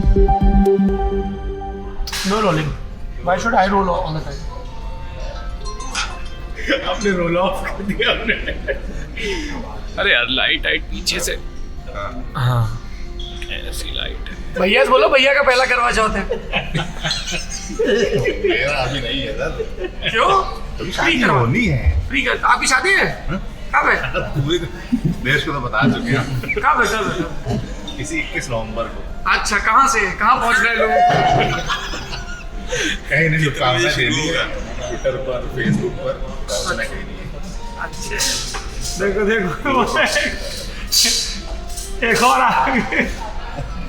No rolling. Why should I roll all the time? आपने role of कर दिया हमने। अरे यार लाइट पीछे से। हाँ ऐसी लाइट है। भैया से बोलो भैया का पहला करवा चौथ है। मेरा अभी नहीं है सर। क्यों? अभी शादी होनी है। फ्री कर। आपकी शादी है? कब है? पूरे देश को तो बता चुके हैं। कब है? किसी 21 नवंबर को। अच्छा, कहाँ से कहाँ पहुँच रहे लोग? कहीं नहीं, शुभकामनाएं दे दी है ट्विटर पर, फेसबुक पर। कहीं नहीं। अच्छा, देखो एक और आ गए।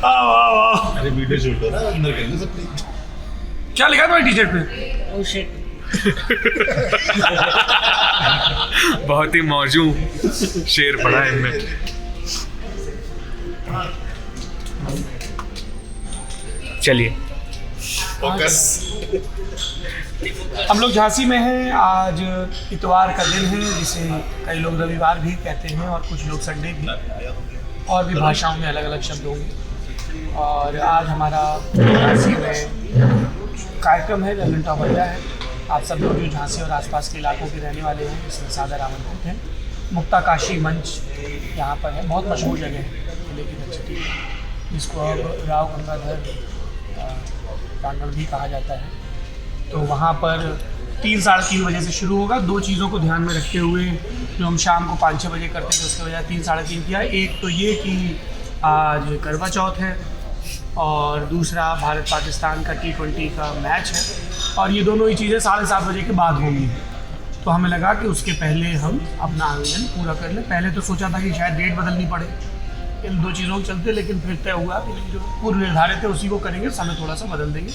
वाह। अरे वीडियो शूट हो रहा है, अंदर करेंगे सब। क्या लिखा तुम्हारी टी शर्ट पे? Oh shit. बहुत ही मौजू शेर पड़ा है इनमें। चलिए फोकस। हम लोग झांसी में हैं। आज इतवार का दिन है, जिसे कई लोग रविवार भी कहते हैं और कुछ लोग संडे भी, और भी भाषाओं में अलग अलग शब्द होंगे। और आज हमारा झांसी में कार्यक्रम है, ललन टॉप अड्डा है। आप सब लोग जो झांसी और आसपास के इलाकों के रहने वाले हैं, इसमें सादर आमंत्रित हैं। मुक्ताकाशी मंच यहाँ पर है, बहुत मशहूर जगह है जिले की दक्षिणी, जिसको अब राव गंगाधर प्रांगण भी कहा जाता है। तो वहाँ पर 3-3:30 बजे से शुरू होगा। दो चीज़ों को ध्यान में रखते हुए, जो हम शाम को 5-6 बजे करते थे उसके बजाय 3-3:30 किया है। एक तो ये कि आज करवा चौथ है, और दूसरा भारत पाकिस्तान का T20 का मैच है, और ये दोनों ही चीज़ें 7:30 बजे के बाद होंगी। तो हमें लगा कि उसके पहले हम अपना आयोजन पूरा कर लें। पहले तो सोचा था कि शायद डेट बदलनी पड़े इन दो चीज़ों के चलते, लेकिन फिर तय हुआ कि जो पूर्व निर्धारित है उसी को करेंगे, समय थोड़ा सा बदल देंगे।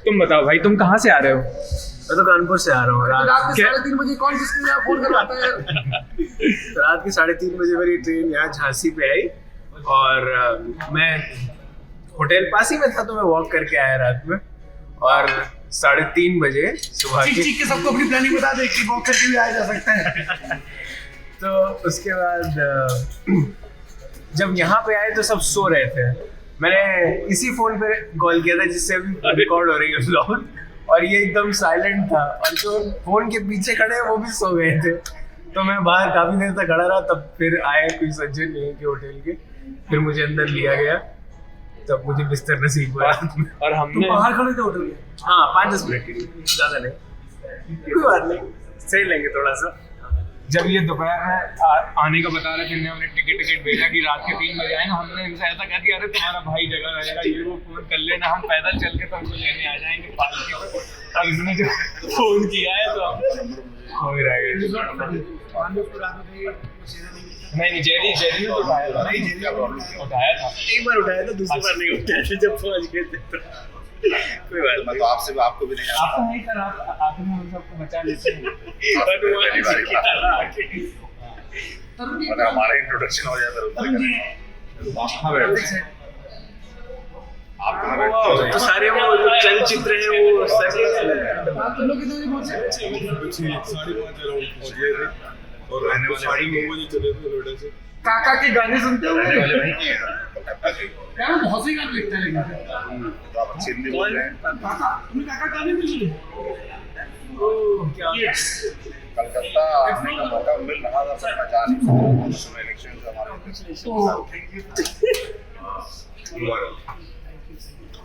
तुम बताओ भाई, तुम कहाँ से आ रहे हो? मैं तो कानपुर से आ रहा हूँ। रात के 3:30 बजे कौन किसके लिए फोन करवाता है? रात के 3:30 बजे मेरी ट्रेन यहाँ झांसी पे आई, और मैं होटल पास ही में था, तो मैं वॉक करके आया रात में। और 3:30 बजे सुबह चीख के सबको अपनी प्लानिंग बता दे कि वॉक करके भी आया जा सकता है। तो उसके बाद जब यहाँ पे आए तो सब सो रहे थे। मैंने इसी फोन पे कॉल किया था जिससे अभी रिकॉर्ड हो रही है व्लॉग, और ये एकदम साइलेंट था, और जो फोन के पीछे खड़े हैं वो भी सो गए थे। तो मैं बाहर काफी देर तक खड़ा रहा, तब फिर आए कोई सज्जन यहीं के होटल के, फिर मुझे अंदर लिया गया, तब मुझे बिस्तर नसीब हुआ। और हमने बाहर खड़े थे होटल में? हाँ, 5-10 मिनट के लिए, ज्यादा नहीं। कोई बात नहीं, सही लेंगे थोड़ा सा। जब ये दोपहर में आने का बता रहे थे, हमने टिकट भेजा कि रात के 3 बजे आए ना। हमने इनसे ऐसा कह दिया, अरे तुम्हारा भाई जगह रहेगा, ये वो फोन कर लेना, हम पैदल चल के तुमको लेने आ जाएंगे पालकी में। और इन्होंने जो फोन किया है तो हम हो ही रह गए। नहीं, जेरी ने तो उठाया था। उठाया था एक बार उठाया था, दूसरी बार नहीं उठाया था जब पहुंच गए थे। कोई बात मैं तो आपसे भी, आपको भी नहीं आता। आपको नहीं कर, आप हम सबको बचा लेते हैं। और हमारा इंट्रोडक्शन हो जाता है। आप तो सारे वो चलचित्र है वो सर तुम लोग कितने बजे पहुंचे? 5:30 और रहने वाले 9:30 चले थे नोएडा से। काका के गाने सुनते हो? वहीं के हैं। यार वो बहुत सही गाने लिखता है, लेकिन तो आप अच्छी हिंदी बोल रहे हैं। काका, तुमने काका गाने भी सुने? कलकत्ता आने का मौका मिल रहा था, पर मैं जा नहीं सकता। इलेक्शन से हमारे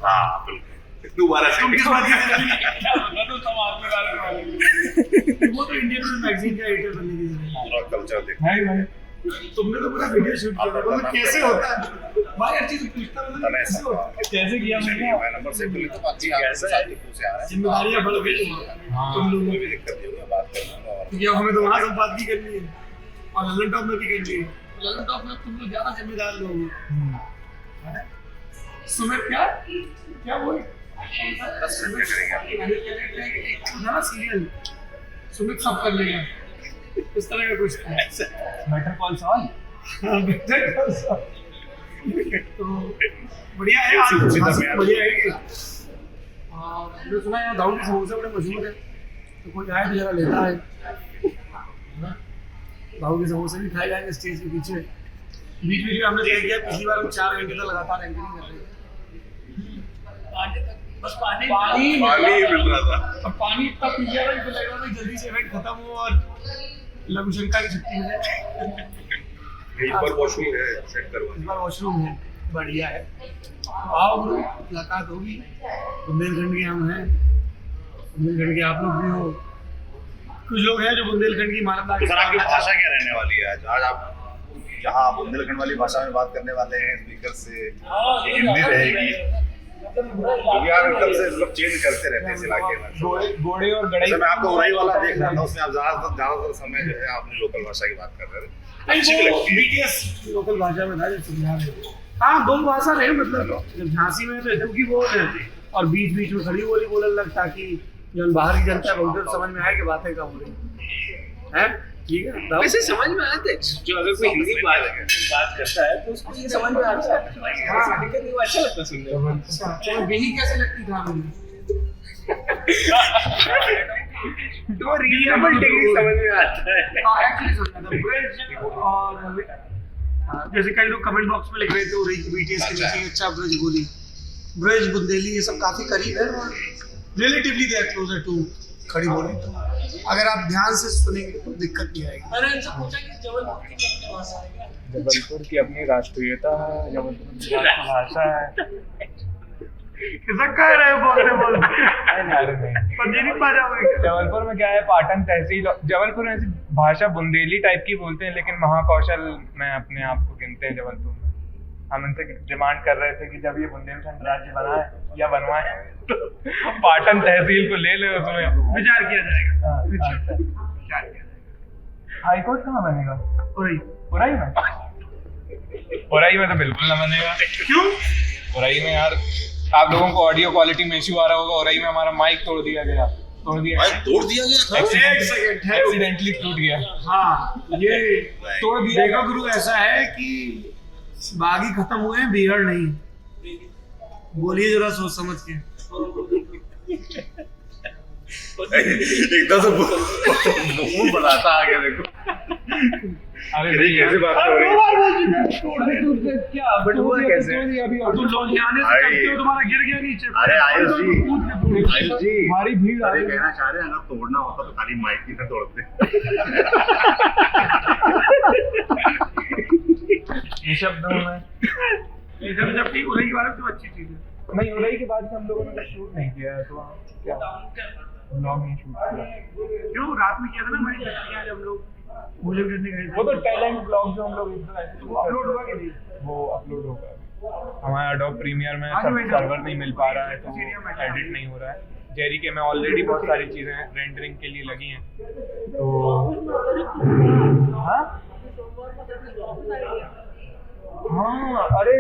हाँ बिल्कुल दोबारा से वो तो इंडियन मैगजीन का एडिटर बनने की पूरा कल्चर देख। भाई तुमने तो पूरा वीडियो शूट किया था, कैसे होता है भाई? हर चीज पूछता हूं, कैसे किया मैंने? मैं नंबर से बोली तो बात ही कैसा है, से आ रहा है। जिम्मेदारियां बढ़ गई तुम लोगों कोई की। भी दिक्कत नहीं होगी, बात कर लूंगा। और क्योंकि हमें तो वहां संपादकी करनी है और ललन टॉप में भी करनी है। ललन टॉप में तुम लोग ज्यादा जिम्मेदार लोग हो। सुमित क्या वो 10 मिनट करेंगे। सीरियल सुमित सब कर लेगा, इस तरह का कुछ था। Better call solve. तो बढ़िया है, आज बढ़िया है। मैंने सुना है दाऊद के समोसे बड़े मशहूर है, तो कोई आए तो जरा लेता है। दाऊद के समोसे भी खाए जाएंगे स्टेज के पीछे। बीच में हमने तय किया, पिछली बार हम 4 घंटे तक लगातार एंकरिंग कर रहे थे। बस पानी मिल रहा था। अब पानी इतना पी गया था कि लग रहा था कि जल्दी से इवेंट खत्म हो और लघु शंका की छुट्टी हो जाए। इस बार वॉशरूम है, सेट करवा। इस बार वॉशरूम है, बढ़िया है। आओ मुलाकात होगी। बुंदेलखंड के हम हैं, बुंदेलखंड के आप लोग भी हो। कुछ लोग हैं जो बुंदेलखंड की मानवता तो सर आपकी भाषा क्या रहने वाली है आज आप जहाँ बुंदेलखंड वाली भाषा में बात करने वाले हैं स्पीकर से, ये हिंदी रहेगी क्योंकि आप एकदम से मतलब चेंज करते रहते हैं इस इलाके में। घोड़े और गड़ाई। मैं आपको उड़ाई वाला देख रहा था, उसमें आप ज्यादातर समय जो है आपने लोकल भाषा की बात कर रहे थे। अच्छी भी लगती है। BTS लोकल भाषा में था जो समझा रहे थे। हाँ, दो भाषा रहे, मतलब जब झांसी में तो की बोल रहे थे और बीच बीच में खड़ी बोली बोलने लग, ताकि जो बाहर की जनता है उधर समझ में आए कि बातें कब हो रही हैं। ठीक है, वैसे समझ में आता है जो अगर कोई हिंदी बात करता है तो उसको ये समझ में आता है। हाँ, दिक्कत नहीं, वो अच्छा लगता है सुनने में। चलो यही कैसे लगती था मुझे तो रीजनेबल डिग्री समझ में आता है। एक्चुअली समझ आता ब्रिज। और जैसे कई लोग कमेंट बॉक्स में लिख रहे थे BTS के नीचे अच्छा ब्रिज बोली, ब्रिज बुंदेली ये सब काफी करीब है और relatively they are closer to Khari Boli. तो अगर आप ध्यान से सुनेंगे तो दिक्कत नहीं आएगी। मैंने इनसे पूछा कि जबलपुर की क्या भाषा है? जबलपुर की अपनी राष्ट्रीयता है, जबलपुर की भाषा है। किसा कह रहे हो बोलते जबलपुर में क्या है, पाटन तहसील, जबलपुर में ऐसी भाषा बुंदेली टाइप की बोलते हैं, लेकिन महाकौशल में अपने आप को गिनते हैं जबलपुर में। हम इनसे डिमांड कर रहे थे कि जब ये बुंदेलखंड राज्य बना है या बनवाए तो पाटन तहसील को ले ले, उसमें विचार किया जाएगा। हाईकोर्ट कहाँ बनेगा? उरई में तो बिल्कुल ना बनेगा। क्यों? उरई में यार आप लोगों को ऑडियो क्वालिटी में इश्यू आ रहा होगा। उरई में हमारा माइक तोड़ दिया गया था। एक्सीडेंटली टूट गया। हाँ, ये तोड़ दिया। देखो गुरु, ऐसा है कि बागी खत्म हुए हैं, बिगड़ नहीं। बोलिए जरा सोच समझ के। एकदम से मुंह बनाता आगे देखो। अरे नहीं, कैसे बात कर रहे हो? क्या बट हुआ कैसे? तुम लोग आने से चलते हो, तुम्हारा गिर गया नीचे। अरे आयुष जी हमारी भीड़ आ रही है। कहना चाह रहे हैं अगर तोड़ना होता तो खाली माइक ही से तोड़ते। ये शब्दों में जब ठीक उड़ई के बारे में तो अच्छी चीज है। नहीं, उड़ई के बाद से हम लोगों ने कुछ शूट नहीं किया है, तो क्या ब्लॉग नहीं शूट किया। क्यों? रात में किया था ना हमारी लड़कियां, जब लोग मुझे करने गए थे। वो तो टैलेंट ब्लॉग जो हम लोग अपलोड हुआ कि नहीं? वो अपलोड होगा। हमारा एडोब प्रीमियर में सर्वर नहीं मिल पा रहा है, तो एडिट नहीं हो रहा है। जेरी के में ऑलरेडी बहुत सारी चीजें रेंडरिंग के लिए लगी हैं, तो हाँ अरे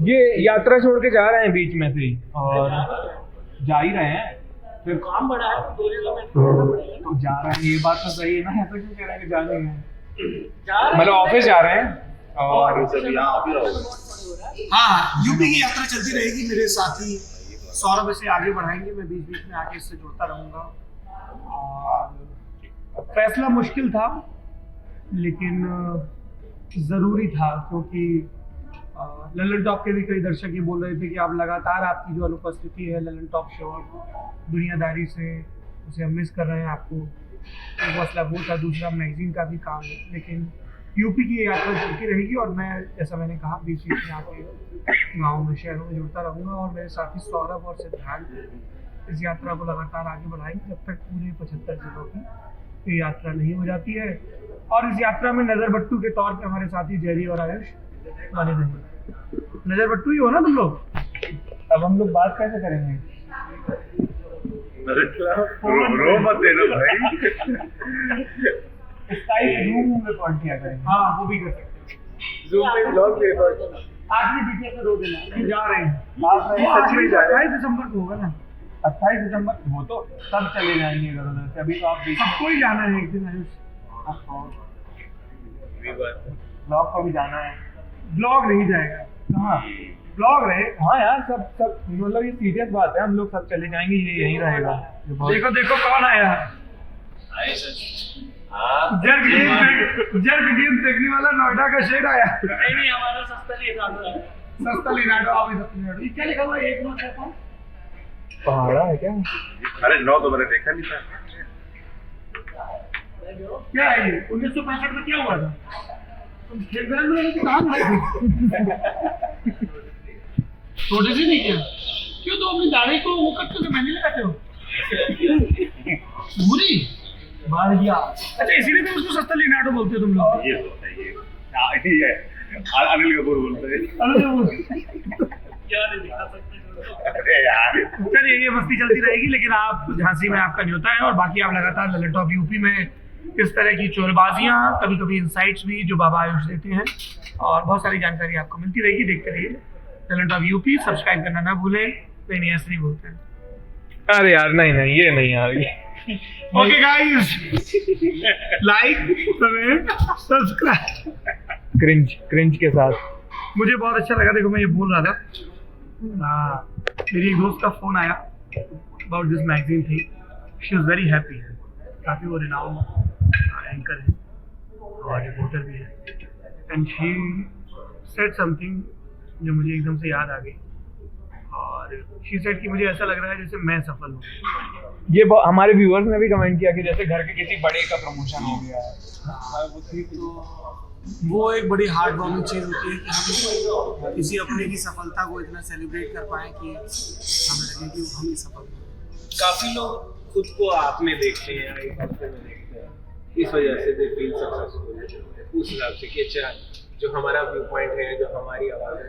ये यात्रा छोड़ के जा रहे हैं बीच में से ही, और जा ही रहे हैं, फिर काम बड़ा है तो जा रहे हैं। ये बात तो सही है ना, ऐसा क्यों कह रहे हैं कि जाने हैं, मतलब ऑफिस जा रहे हैं। और हाँ, यूपी की यात्रा चलती रहेगी। मेरे साथी सौरभ इसे आगे बढ़ाएंगे, मैं बीच बीच में आके इससे जुड़ता रहूंगा। और फैसला मुश्किल था लेकिन ज़रूरी था, क्योंकि ललन टॉप के भी कई दर्शक ये बोल रहे थे कि आप लगातार आपकी जो अनुपस्थिति है ललन टॉप शो दुनियादारी से, उसे हम मिस कर रहे हैं आपको। एक मसला वो था, दूसरा मैगजीन का भी काम है, लेकिन यूपी की यात्रा चलती रहेगी। और मैं, जैसा मैंने कहा, बीच बीच में आके गाँव में शहरों में जुड़ता रहूँगा। और मेरे साथी सौरभ और सिद्धांत इस यात्रा को लगातार आगे बढ़ाएंगे जब तक पूरे 75 जिलों की ये यात्रा नहीं हो जाती है। और इस यात्रा में नजर बट्टू के तौर पे हमारे साथी जेरी और आयुष बने रहेंगे। नजर बट्टू ही हो ना तुम लोग? अब हम लोग बात कैसे करेंगे? रो मत देना भाई। Zoom में रिकॉर्ड किया करेंगे। हाँ, वो भी कर सकते हैं। Zoom पे ब्लॉग रिकॉर्ड। आज भी BTS में रो देना, जा रहे हैं। सच में जा रहे हैं। 28 दिसंबर को होगा ना? 28 दिसंबर वो तो सब चले जाएंगे इधर उधर से। अभी तो आप सबको ही जाना है एक दिन आयुष। ब्लॉग को भी जाना है। ब्लॉग नहीं जाएगा। कहाँ? ब्लॉग रहे। हाँ यार, सब मतलब ये सीरियस बात है, हम लोग सब चले जाएंगे, ये यहीं रहेगा। देखो देखो कौन आया, जर्क गेम देखने वाला नोएडा का शेर आया। नहीं हमारा सस्ता लिनाडो आप ही सस्ता लिनाडो। क्या लिखा हुआ है 1 पहाड़ा है क्या? अरे 9 तो मैंने देखा नहीं था। क्या है ये 1965 में क्या हुआ था? तुम खेल ग्राउंड में काम छोटे से नहीं किया क्यों? तो अपनी दाढ़ी को वो करते हो, मैंने लगाते हो बुरी मार दिया। अच्छा इसीलिए तुम उसको सस्ता लिनाडो बोलते हो तुम लोग? ये होता है ये अनिल कपूर बोलते हैं। अरे यार चलिए ये मस्ती चलती रहेगी, लेकिन आप झांसी में आपका न्योता है और बाकी आप लगातार ललन टॉप यूपी में इस तरह की चोलबाजियाँ, कभी कभी इंसाइट्स भी जो बाबा आयुष देते हैं, और बहुत सारी जानकारी आपको मिलती रहेगी। देखते रहिए ललन टॉप यूपी, सब्सक्राइब करना ना भूलें। नहीं ऐसे नहीं बोलते हैं। अरे यार नहीं ये नहीं यार। Okay guys, like comment subscribe. Cringe के साथ मुझे बहुत अच्छा लगा। देखो मैं ये बोल रहा था, मेरी एक दोस्त का फोन आया अबाउट दिस मैगजीन थी। She was very happy. काफ़ी वो रिनाउंड एंकर है और रिपोर्टर भी है, एंड शी सेड समथिंग जो मुझे एकदम से याद आ गई, और शी सेड कि मुझे ऐसा लग रहा है जैसे मैं सफल हूँ। ये हमारे व्यूअर्स ने भी कमेंट किया कि जैसे घर के किसी बड़े का प्रमोशन हो गया है। वो एक बड़ी हार्ट वार्मिंग चीज़ होती है कि हम किसी अपने की सफलता को इतना सेलिब्रेट कर पाएँ कि हमें लगे कि हम ही सफल हैं। काफी लोग खुद को आप में देखते हैं, एक हफ्ते में देखते हैं, इस वजह से दे फील सक्सेसफुल। उस हिसाब से कि अच्छा जो हमारा व्यू पॉइंट है, जो हमारी आवाज़ है,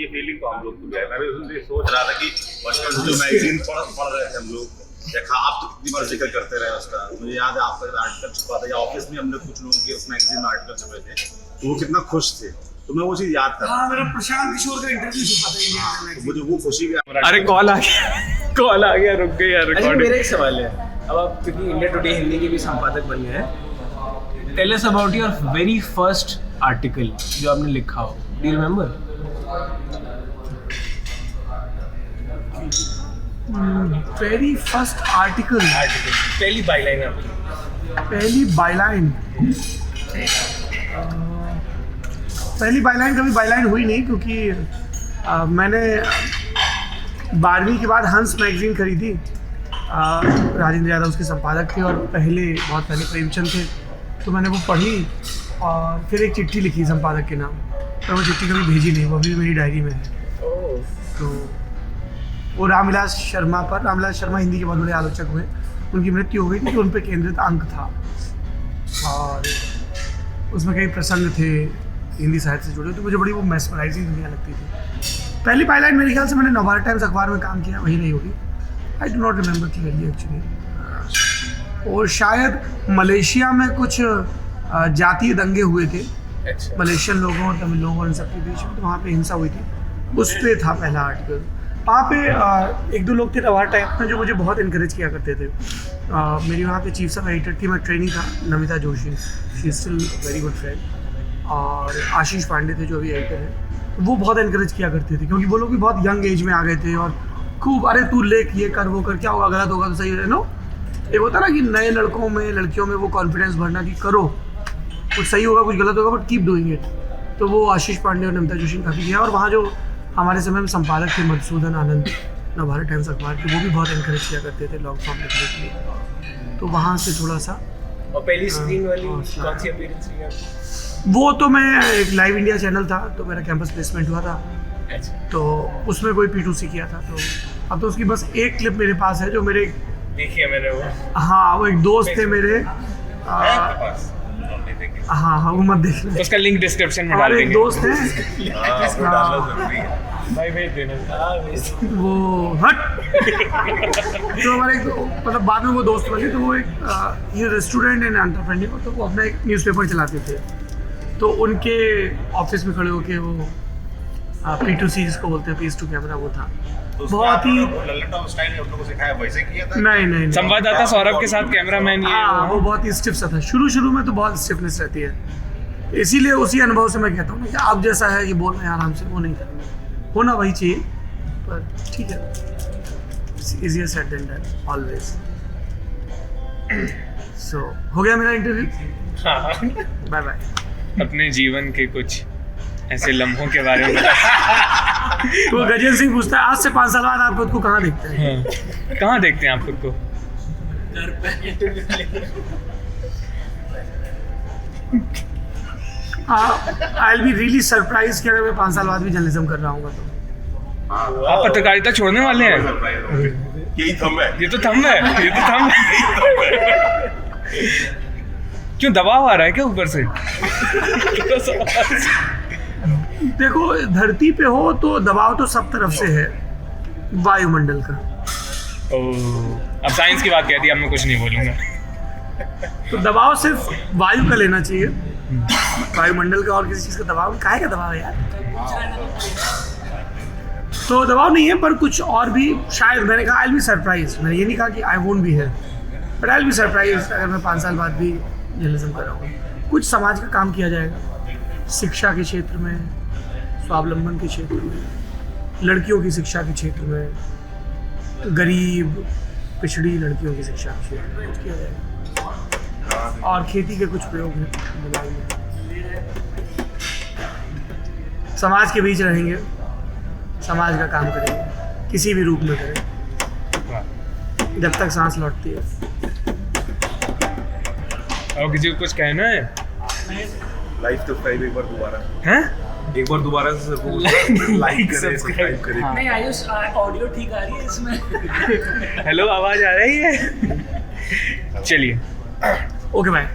ये फीलिंग तो हम लोग को भी है। मैं भी उसमें सोच रहा था कि बचपन से जो मैगजीन पढ़ रहे थे हम लोग, देखा आप तो कितनी बार जिक्र करते रहे उसका। मुझे याद है आपका आर्टिकल छपा था, या ऑफिस में हमने कुछ लोगों के उस मैगजीन में आर्टिकल छपे थे, तो वो कितना खुश थे। तो मैं वो चीज़ याद कर रहा था। मेरा प्रशांत किशोर का इंटरव्यू छपा था इंडिया में, मुझे वो खुशी भी। अरे कॉल आ गया रुक गई यार अच्छा रिकॉर्डिंग। मेरा एक सवाल है, अब आप क्योंकि इंडिया टुडे हिंदी के भी संपादक बन गए हैं, tell us about your very first article जो आपने लिखा हो। Do you remember? Very first article, पहली बाईलाइन आपकी। पहली बाईलाइन कभी बाईलाइन हुई नहीं, क्योंकि मैंने 12वीं के बाद हंस मैगजीन खरीदी। राजेंद्र यादव उसके संपादक थे और बहुत पहले प्रेमचंद थे, तो मैंने वो पढ़ी और फिर एक चिट्ठी लिखी संपादक के नाम, पर वो चिट्ठी कभी भेजी नहीं, वो अभी मेरी डायरी में है। तो वो रामविलास शर्मा हिंदी के बहुत बड़े आलोचक हुए, उनकी मृत्यु हो गई थी, तो उन पर केंद्रित अंक था और उसमें कई प्रसंग थे हिंदी साहित्य से जुड़े, तो मुझे बड़ी वो मेस्मराइजिंग दुनिया लगती थी। पहली बाईलाइन मेरे ख्याल से मैंने नवभारत टाइम्स अखबार में काम किया, वही नहीं होगी, I do not remember clearly actually. और शायद मलेशिया में कुछ जातीय दंगे हुए थे, मलेशियन लोगों और तमिल लोगों और इन सबके बीच में, तो वहाँ पे हिंसा हुई थी, उस पर था पहला आर्टिकल। वहाँ पे 1-2 लोग थे नवभारत टाइम्स में जो मुझे बहुत इनकरेज किया करते थे। मेरी वहाँ पे चीफ सब एडिटर थी, मैं ट्रेनिंग था, Namita Joshi, she is still very good friend, और आशीष पांडे थे जो अभी एडिटर हैं, तो वो बहुत इनकरेज किया करते थे, क्योंकि वो लोग भी बहुत यंग एज में आ गए थे और खूब अरे तू लेख ये कर वो कर, क्या होगा गलत होगा तो सही है नो। एक होता ना कि नए लड़कों में लड़कियों में वो कॉन्फिडेंस भरना कि करो, कुछ सही होगा कुछ गलत होगा बट कीप डूइंग इट। तो वो आशीष पांडे और नमिता जोशी ने काफ़ी किया, और वहाँ जो हमारे समय में संपादक थे मधुसूदन आनंद नवभारत टाइम्स अखबार के, वो भी बहुत इनकरेज किया करते थे लॉन्ग फॉर्म लिखने के लिए, तो वहाँ से थोड़ा सा। और पहली स्क्रीन वाली कौन सी अपीयरेंस रही आपकी? वो तो मैं एक लाइव इंडिया चैनल था, तो मेरा कैंपस प्लेसमेंट हुआ था, तो उसमें कोई P2C किया था, तो अब तो उसकी बस एक क्लिप मेरे पास है जो मेरे, देखिए मैंने वो, हाँ वो एक दोस्त थे मेरे, हाँ वो मत देखना, उसका लिंक डिस्क्रिप्शन में डाल हमारे एक देंगे। दोस्त हैं भाई भेज देना। वो हट तो हमारे एक मतलब बाद में वो दोस्त बने, तो वो एक ये स्टूडेंट इन एंटरप्रेन्योर, तो वो अपना एक न्यूज़पेपर चलाते थे, तो उनके ऑफिस में खड़े होके वो P2C जिसको बोलते हैं, फेस टू कैमरा, वो था बहुत ही ललन टॉप स्टाइल हम लोगों को सिखाया, वैसे किया था। नहीं संवाददाता सौरभ के साथ कैमरामैन ये हाँ वो बहुत ही स्टिफ सा था, शुरू में तो बहुत स्टिफनेस रहती है, इसीलिए उसी अनुभव से मैं कहता हूँ कि आप जैसा है कि बोल रहे हैं आराम से, वो नहीं था। होना वही चाहिए, पर ठीक है, easier said than done always. So हो गया मेरा इंटरव्यू, बाय बाय। अपने जीवन के कुछ ऐसे लम्हों के बारे में तो गजेंद्र सिंह पूछता है आज से 5 साल बाद आप खुद को कहाँ देखते हैं? हाँ, कहाँ देखते हैं आप खुद को? I will be really surprise कि अगर मैं 5 साल बाद भी जर्नलिज्म कर रहा हूँ तो। आप पत्रकारिता छोड़ने वाले हैं? यही थंब है। ये तो थंब है, ये तो थंब है। क्यों दबाव आ रहा है क्या ऊपर से? देखो धरती पे हो तो दबाव तो सब तरफ से है, वायुमंडल का। ओह, अब साइंस की बात कह दी, अब मैं कुछ नहीं बोलूंगा। तो दबाव सिर्फ वायु का लेना चाहिए, वायुमंडल का और किसी चीज का दबाव काहे का दबाव है यार? तो दबाव नहीं है, पर कुछ और भी शायद, मैंने कहा आई विल बी सरप्राइज, मैंने ये नहीं कहा कि I won't be here, but I will be surprise अगर मैं 5 साल बाद भी जर्नलिज्म कर रहा हूँ। कुछ समाज का काम किया जाएगा, शिक्षा के क्षेत्र में, स्वावलंबन के क्षेत्र में, लड़कियों की शिक्षा के क्षेत्र में, गरीब पिछड़ी लड़कियों की शिक्षा के क्षेत्र में कुछ किया जाएगा, और खेती के कुछ प्रयोग हैं मोबाइल में। समाज के बीच रहेंगे, समाज का काम करेंगे, किसी भी रूप में करें जब तक सांस लौटती है। और किसी को कुछ कहना है? लाइफ सब्सक्राइब एक बार दोबारा, हैं? एक बार दोबारा से सबको लाइक करें, सब्सक्राइब करें। नहीं आयुष, ऑडियो ठीक आ रही है इसमें? हेलो, आवाज आ रही है? चलिए, ओके बाय।